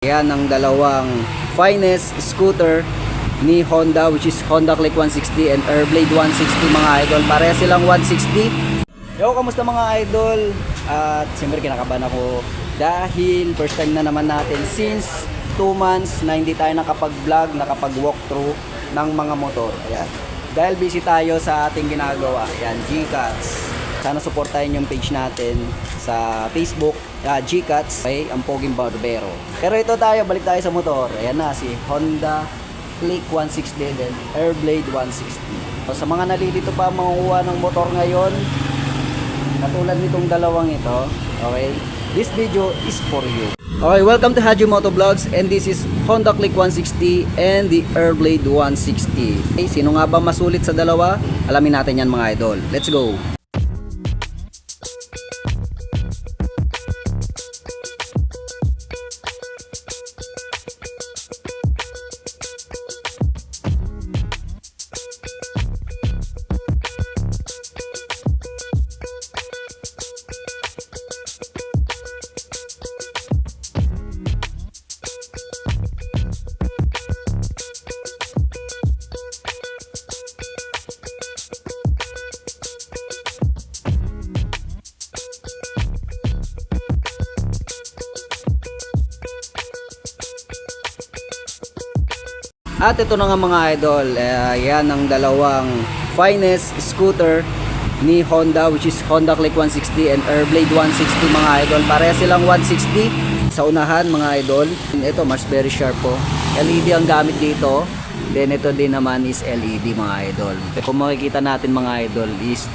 Yan ang dalawang finest scooter ni Honda, which is Honda Click 160 and Airblade 160 mga idol. Pareha silang 160. Yo, kamusta mga idol? At siyempre kinakabahan ako dahil first time na naman natin since 2 months na hindi tayo nakapag-vlog, nakapag-walkthrough ng mga motor. Ayan. Dahil busy tayo sa ating ginagawa. Ayan, G-Cats. Sana supportahin yung page natin sa Facebook, G-Cats, okay, ang Poging Barbero. Pero ito tayo, balik tayo sa motor. Ayan na, si Honda Click 160 and Airblade 160. So, sa mga nalilito pa manguha ng motor ngayon, katulad nitong dalawang ito, okay, this video is for you. Okay, welcome to Haji Moto Vlogs, and this is Honda Click 160 and the Airblade 160. Okay, sino nga ba masulit sa dalawa? Alamin natin yan mga idol. Let's go! At ito na nga mga idol, yan ang dalawang finest scooter ni Honda, which is Honda Click 160 and Airblade 160 mga idol. Pareha silang 160 sa unahan mga idol. Ito mas very sharp po. LED ang gamit dito. Then ito din naman is LED mga idol. Kung makikita natin mga idol is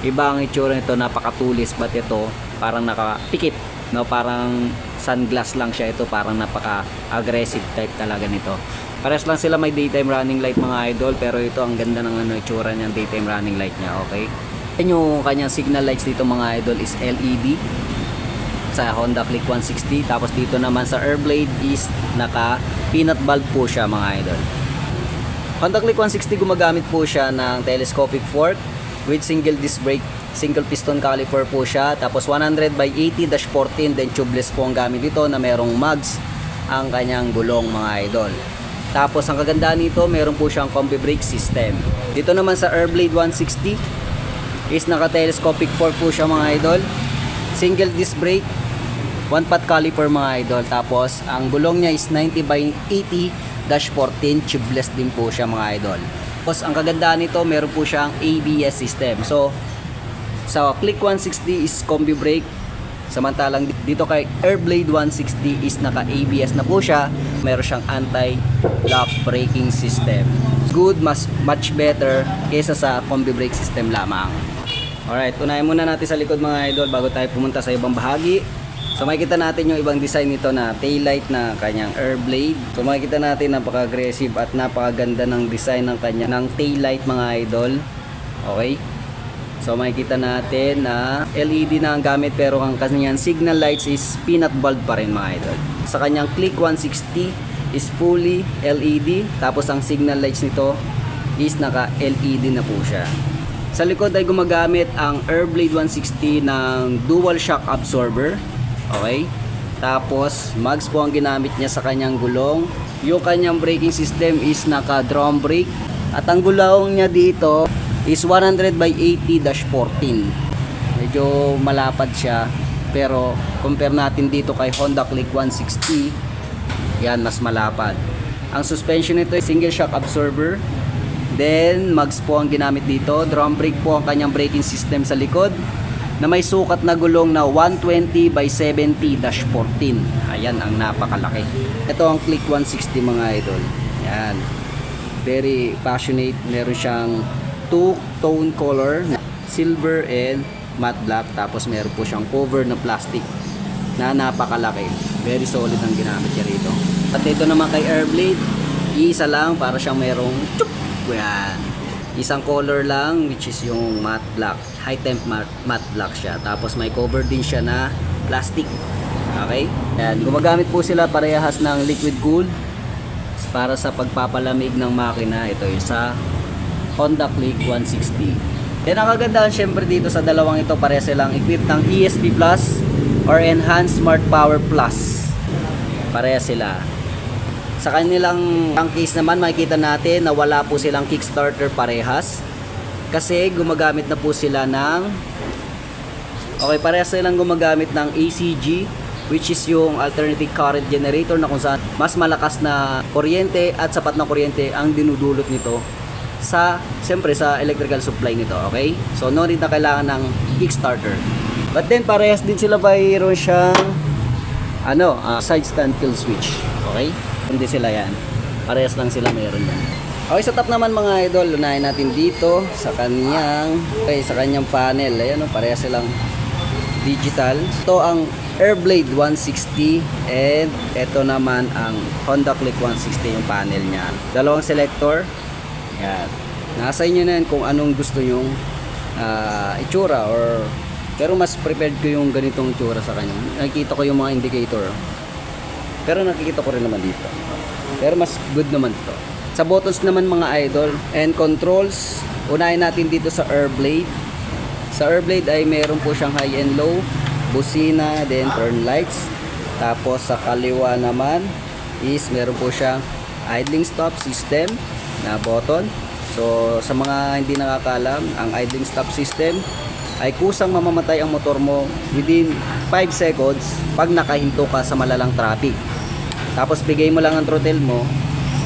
iba ang itsura nito, napakatulis, but ito parang nakapikit, no? Parang sunglass lang siya ito, parang napaka-aggressive type talaga nito. Pares lang sila may daytime running light mga idol, pero ito ang ganda ng itsura niya, daytime running light niya, okay? Yung kanyang signal lights dito mga idol is LED sa Honda Click 160, tapos dito naman sa Airblade is naka peanut bulb po siya mga idol. Honda Click 160 gumagamit po siya ng telescopic fork with single disc brake, single piston caliper po siya, tapos 100/80-14, then tubeless po ang gamit dito na merong mags ang kanyang gulong mga idol. Tapos ang kagandahan nito, meron po siyang combi brake system. Dito naman sa Airblade 160 is naka-telescopic fork po siya mga idol. Single disc brake, 1-pot caliper mga idol. Tapos ang gulong niya is 90/80-14, tubeless din po siya mga idol. Tapos ang kagandahan nito, meron po siyang ABS system. So sa Click 160 is combi brake. Samantalang dito kay Airblade 160 is naka-ABS na po siya. Meron siyang anti-lock braking system. Good, much better kaysa sa combi brake system lamang. Alright, unahin muna natin sa likod mga idol bago tayo pumunta sa ibang bahagi. So makikita natin yung ibang design nito na taillight na kanyang Airblade. So makikita natin napaka-aggressive at napakaganda ng design ng kanyang taillight mga idol. Okay? So makikita natin na LED na ang gamit, pero ang kanyang signal lights is peanut bulb pa rin mga idol. Sa kanyang Click 160 is fully LED, tapos ang signal lights nito is naka LED na po siya. Sa likod ay gumagamit ang Airblade 160 ng dual shock absorber. Okay? Tapos mags po ang ginamit niya sa kanyang gulong. Yung kanyang braking system is naka drum brake, at ang gulong niya dito is 100/80-14. Medyo malapad siya, pero compare natin dito kay Honda Click 160, yan mas malapad. Ang suspension nito ay single shock absorber. Then mags po ang ginamit dito. Drum brake po ang kanyang braking system sa likod, na may sukat na gulong na 120/70-14. Ayan ang napakalaki. Ito ang Click 160 mga idol. Yan, very passionate. Meron siyang two-tone color, silver and matte black. Tapos meron po siyang cover na plastic na napakalaki. Very solid ang ginamit niya rito. At ito naman kay Airblade, isa lang, para siyang merong tjuk! Yan. Isang color lang, which is yung matte black. High temp matte black siya. Tapos may cover din siya na plastic. Okay? Yan. Gumagamit po sila parehas ng liquid cooled para sa pagpapalamig ng makina. Ito yung sa Honda Click 160. Then ang kagandahan syempre dito sa dalawang ito, pareha silang equipped ng ESP Plus or Enhanced Smart Power Plus. Parehas sila. Sa kanilang case naman, makikita natin na wala po silang kickstarter parehas. Kasi gumagamit na po sila ng parehas silang gumagamit ng ACG, which is yung alternative current generator, na kung saan mas malakas na kuryente at sapat na kuryente ang dinudulot nito siyempre sa electrical supply nito. Okay? So no rin na kailangan ng kickstarter. But then parehas din sila, mayroon siyang side stand kill switch. Okay? Hindi sila yan. Parehas lang sila meron yan. Okay, sa top naman mga idol, unahin natin dito sa kanyang panel. Ayan, parehas silang digital. Ito ang Airblade 160 and ito naman ang Honda Click 160 yung panel niya. Dalawang selector. Yan. Nasa inyo na yan kung anong gusto nyong itsura, pero mas prepared ko yung ganitong itsura sa kanya. Nakikita ko yung mga indicator. Pero nakikita ko rin naman dito. Pero mas good naman ito. Sa buttons naman mga idol and controls, unahin natin dito sa Airblade. Sa Airblade ay meron po siyang high and low, busina, then turn lights. Tapos sa kaliwa naman is meron po siyang idling stop system na button. So sa mga hindi nakakalam, ang idling stop system ay kusang mamamatay ang motor mo within 5 seconds pag nakahinto ka sa malalang traffic. Tapos bigay mo lang ang throttle mo,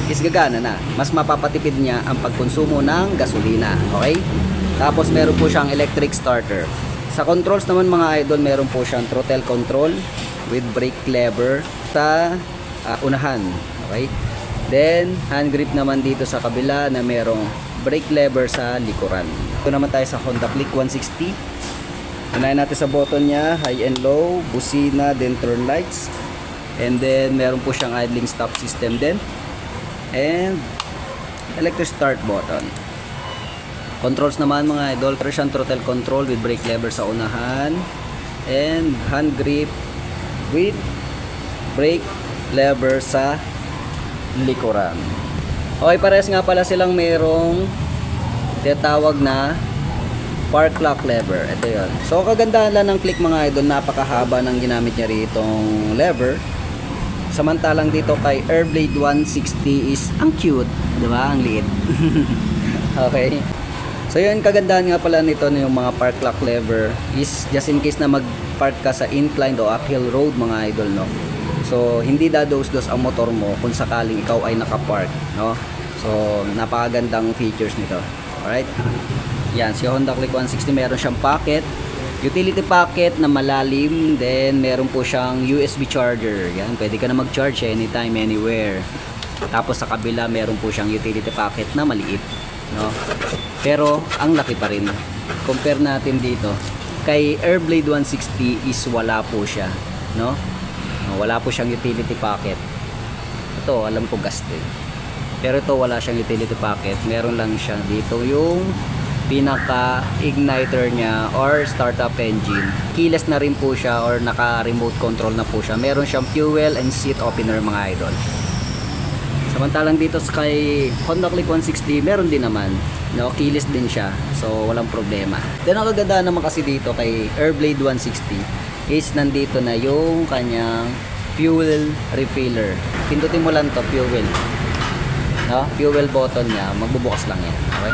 is gagana na. Mas mapapatipid niya ang pagkonsumo ng gasolina. Okay? Tapos meron po siyang electric starter. Sa controls naman mga idol, meron po siyang throttle control with brake lever sa unahan. Okay? Then hand grip naman dito sa kabila na merong brake lever sa likuran. Ito naman tayo sa Honda Click 160. Unahin natin sa button niya, high and low, busina, then turn lights. And then meron po siyang idling stop system din. And electric start button. Controls naman mga idol, Persian throttle control with brake lever sa unahan. And hand grip with brake lever sa likuran. Okay, parehas nga pala silang merong tinatawag na park lock lever. Ito yun. So kagandahan lang ng Click mga idol, napakahaba ng ginamit niya ritong lever. Samantalang dito kay Airblade 160 is ang cute, di ba? Ang liit. Okay. So yun, kagandahan nga pala nito na yung mga park lock lever is just in case na mag-park ka sa inclined o uphill road mga idol, no? So hindi dados-dos ang motor mo kung sakaling ikaw ay nakapark, no? So napakagandang features nito. Alright? Yan, si Honda Click 160 meron siyang pocket, utility pocket na malalim, then meron po siyang USB charger. Yan, pwede ka na mag-charge anytime, anywhere. Tapos sa kabila meron po siyang utility pocket na maliit, no? Pero ang laki pa rin. Compare natin dito kay Airblade 160 is wala po siya, no? Wala po siyang utility pocket. Ito, alam ko gas din. Pero ito wala siyang utility pocket. Meron lang siya dito yung pinaka igniter niya or startup engine. Keyless na rin po siya or naka remote control na po siya. Meron siyang fuel and seat opener mga idol. Samantalang dito kay Honda Click 160 meron din naman, no, keyless din siya. So walang problema. Then ang kagandahan naman kasi dito kay Airblade 160 is nandito na yung kanyang fuel refiller. Pindutin mo lang to, fuel. No? Fuel button niya, magbubukas lang yan. Okay?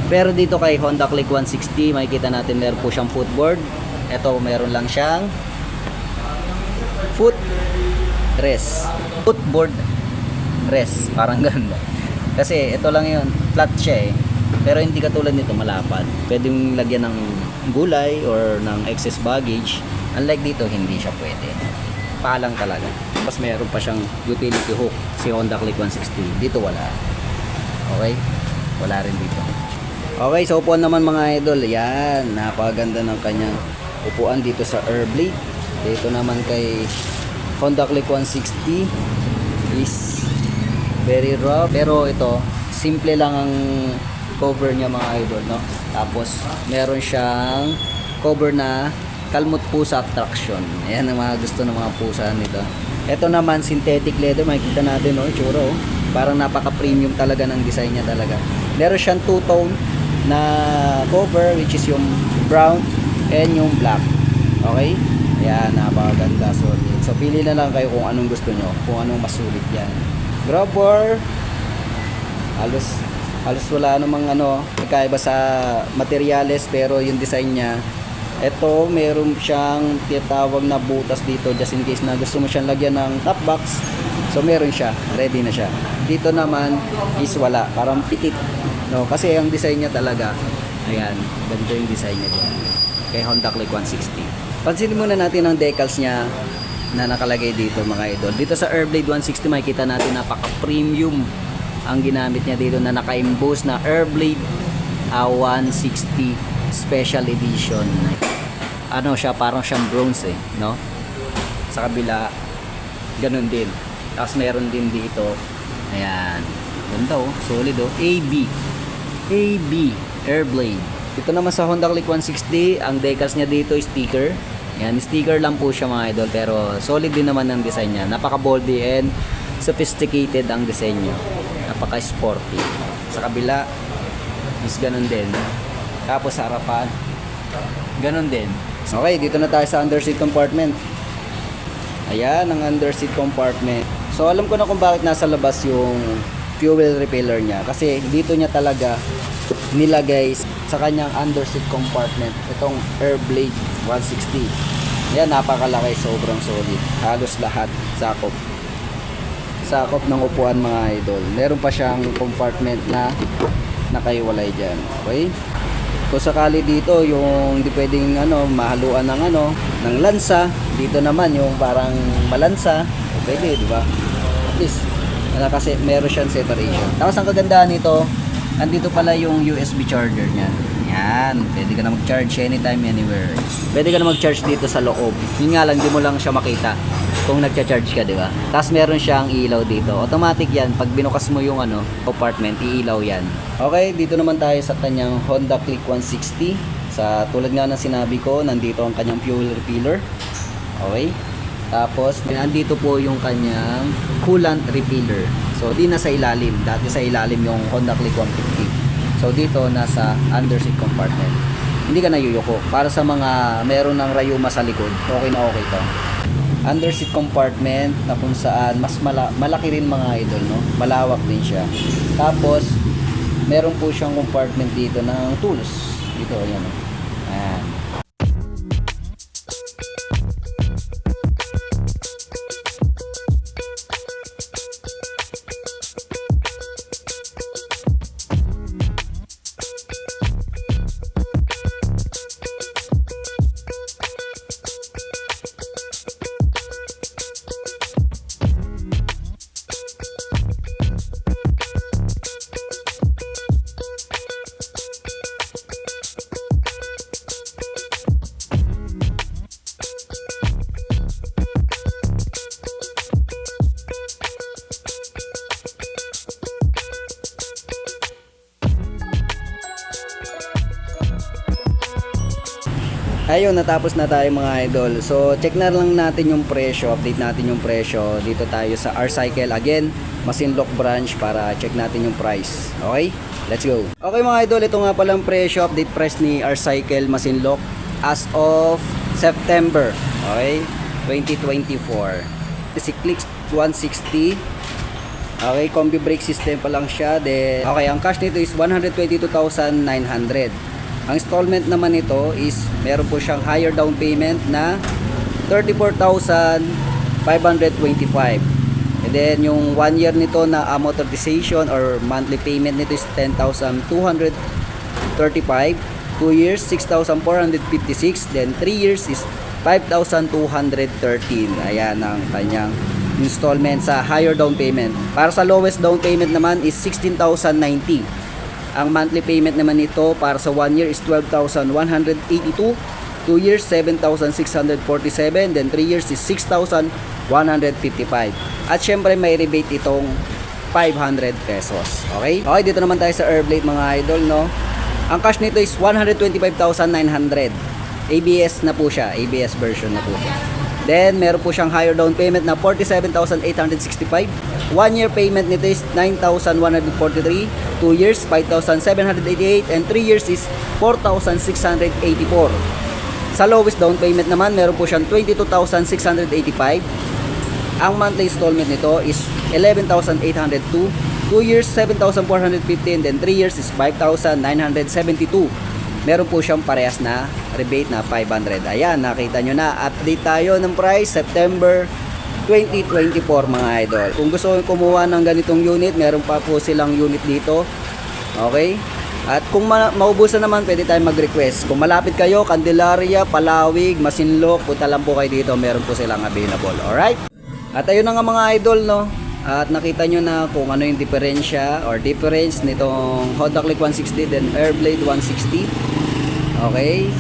Pero dito kay Honda Click 160, makikita natin meron po siyang footboard. Ito meron lang siyang footboard rest, parang ganun. Kasi ito lang yun, flat siya eh. Pero hindi katulad nito malapad. Pwedeng lagyan ng gulay or ng excess baggage. Unlike dito, hindi siya pwede. Palang talaga. Tapos meron pa siyang utility hook si Honda Click 160. Dito wala. Okay? Wala rin dito. Okay, so upuan naman mga idol. Yan, napakaganda ng kanyang upuan dito sa Airblade. Dito naman kay Honda Click 160 is very rough. Pero ito, simple lang ang cover niya mga idol, no? Tapos meron siyang cover na kalmot pusa traction. Ayan ang mga gusto ng mga pusa nito. Ito naman synthetic leather, makikita natin, no, itsura, oh. Parang napaka-premium talaga ng design niya talaga. Meron siyang two-tone na cover which is yung brown and yung black. Okay? Ayan, napakaganda, solid. So pili na lang kayo kung anong gusto nyo, kung anong mas sulit yan. Grab bar, halos wala namang nagkaiba sa materyales, pero yung design niya, ito meron siyang tinatawag na butas dito just in case na gusto mo siyang lagyan ng top box. So meron siya, ready na siya. Dito naman is wala, parang pitit, no? Kasi ang design niya talaga, ayan, ganito yung design niya dyan kay Honda Click 160. Pansinin muna natin ang decals niya na nakalagay dito, mga idol. Dito sa Airblade 160 makikita natin napaka-premium ang ginamit niya dito na naka-emboss na Airblade 160 Special Edition. Siya, parang siyang bronze no? Sa kabila, ganun din. Tapos meron din dito, ayan, ganda solid AB Airblade. Ito naman sa Honda Click 160, ang decals niya dito is sticker. Ayan, sticker lang po siya, mga idol, pero solid din naman ang design niya. Napaka-boldy and sophisticated ang design niya. Napaka-sporty. Sa kabila is ganun din. Tapos sa harapan, ganun din. Okay, dito na tayo sa underseat compartment. Ayan, ang underseat compartment. So alam ko na kung bakit nasa labas yung fuel refiller niya. Kasi dito niya talaga nilagay sa kanyang underseat compartment itong Airblade 160. Ayan, napakalaki, sobrang solid. Halos lahat, sakop ng upuan, mga idol. Meron pa siyang compartment na nakaiwalay dyan. Okay? Kung sakali dito yung hindi pwedeng mahaluan ng lansa, dito naman yung parang malansa, pwede, di ba? At least kasi meron siyang separation. Tapos ang kagandahan nito, andito pala yung USB charger niya. Yan, pwede ka na mag-charge anytime, anywhere. Pwede ka na mag-charge dito sa loob. Yun nga lang, di mo lang siya makita kung nagcha-charge ka, di ba? Tapos meron siyang ilaw dito. Automatic yan, pag binukas mo yung compartment, iilaw yan. Okay, dito naman tayo sa kanyang Honda Click 160. Sa tulad nga ng sinabi ko, nandito ang kanyang fuel refiller. Okay? Tapos, nandito po yung kanyang coolant refiller. So, di na sa ilalim. Dati sa ilalim yung Honda Click 150. So, dito nasa underseat compartment. Hindi ka nayuyuko. Para sa mga meron ng rayuma sa likod, okay na okay to. Underseat compartment na kung saan mas malaki rin, mga idol, no? Malawak din siya. Tapos, meron po siyang compartment dito ng tools. Dito, ayan. Ayan. Ayun, natapos na tayo, mga idol. So check na lang natin yung presyo, update natin yung presyo. Dito tayo sa R-Cycle again, Masinloc branch, para check natin yung price. Okay, let's go. Okay, mga idol, ito nga palang presyo, update price ni R-Cycle Masinloc as of September, okay, 2024. Si Click 160. Okay, combi brake system pa lang siya. Then, okay, ang cash nito is 122,900. Ang installment naman nito is meron po siyang higher down payment na 34,525. And then yung 1 year nito na amortization or monthly payment nito is 10,235. 2 years 6,456. Then 3 years is 5,213. Ayan ang kanyang installment sa higher down payment. Para sa lowest down payment naman is 16,090. Ang monthly payment naman nito para sa 1 year is 12,182. 2 years 7,647. Then 3 years is 6,155. At syempre may rebate itong 500 pesos. Okay? Okay, dito naman tayo sa Airblade, mga idol, no? Ang cash nito is 125,900. ABS na po siya. ABS version na po siya. Then, meron po siyang higher down payment na 47,865. 1 year payment nito is 9,143. 2 years, 5,788. And 3 years is 4,684. Sa lowest down payment naman, meron po siyang 22,685. Ang monthly installment nito is 11,802. 2 years, 7,450, and then 3 years is 5,972. Meron po siyang parehas na rebate na 500. Ayan, nakita nyo na. Update tayo ng price, September 2024 mga idol. Kung gusto nyo kumuha ng ganitong unit, meron pa po silang unit dito. Okay? At kung maubusan naman, pwede tayo mag-request. Kung malapit kayo, Candelaria, Palawig, Masinloc, punta lang po kayo dito. Meron po silang available. Alright? At ayun na nga mga idol, no? At nakita nyo na kung ano yung diferensya or difference nitong Honda Click 160 then Airblade 160. Okay?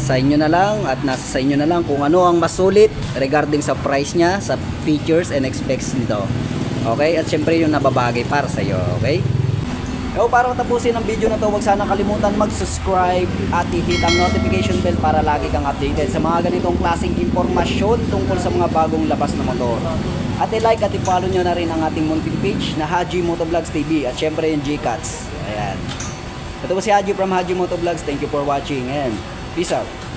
Sa inyo na lang at nasa sa inyo na lang kung ano ang mas sulit regarding sa price niya, sa features and specs nito. Okay? At syempre yung nababagay para sa iyo. Okay? So, para tapusin ang video na to, huwag sana kalimutan mag-subscribe at i-hit ang notification bell para lagi kang updated sa mga ganitong klaseng impormasyon tungkol sa mga bagong labas na motor. At i-like at i-follow nyo na rin ang ating munting page na Haji Motovlogs TV at syempre yung G-Cuts. Ayan. Ito po si Haji from Haji Motovlogs. Thank you for watching and peace out.